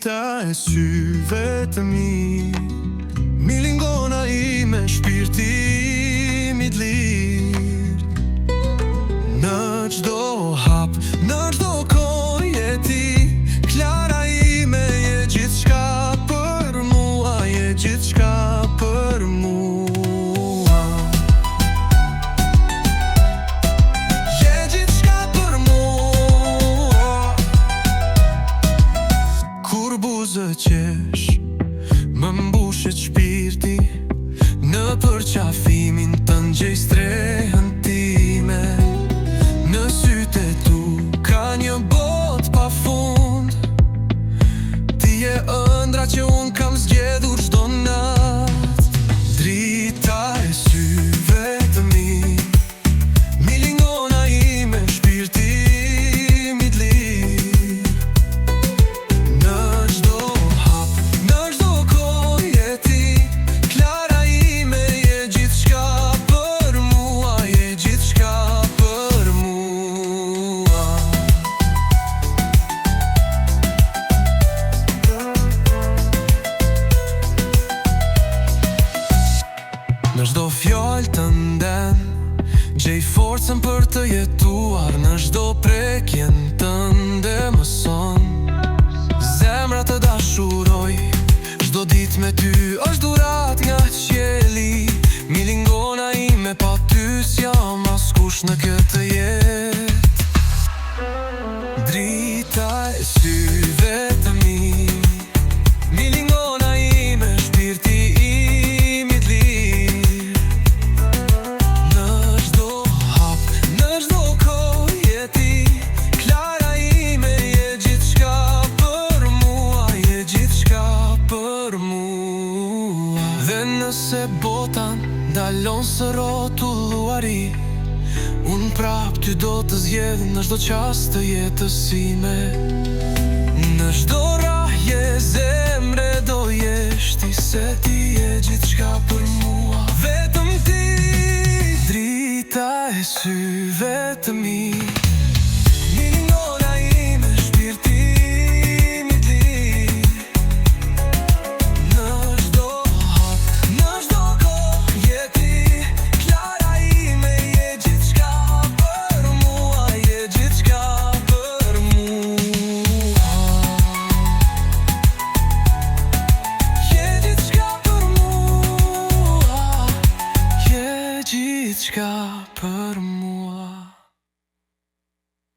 drita e syve të mi, milingona ime, shpirti i lir. Në çdo hap, në çdo kohë je ti, Klara ime, je gjithçka për mua, je gjithçka për mua. Je gjithçka për mua. Kur buzë qesh, më mbushet shpirti, në përqafimin të ngjej strehën time. Në sytë e tu ka një botë pa fund, ti je ëndra që unë kam zgjedhur çdo natë. Drita e syve të mi, milingona ime, shpirti i lir. Në çdo hap, në çdo kohë je ti, Klara ime, je gjithçka për mua, je gjithçka për mua. Në çdo fjalë të nden, gjej forcën për të jetuar. Në çdo prekjen tënde mëson zemra të dashuroj. Çdo ditë me ty është dhurat nga qielli, milingona ime, pa ty s'jam askush në këtë jetë. Drita e syve të mi, milingona ime, shpirti i lir. Në çdo hap, në çdo kohë je ti, Klara ime, je gjithçka për mua, je gjithçka për mua. Dhe nëse botan ndalon së rrotulluari, unë prap ty do të zgjedh në çdo çast të jetës sime. Në çdo rahje zemre do jesh ti, se ti je gjithçka për mua. Vetëm ti, drita e syve të mi, milingona ime, shpirti i lir. Në çdo hap, në çdo kohë je ti, Klara ime, je gjithçka për mua, je gjithçka për mua. Je gjithçka për mua, je gjithçka për mua.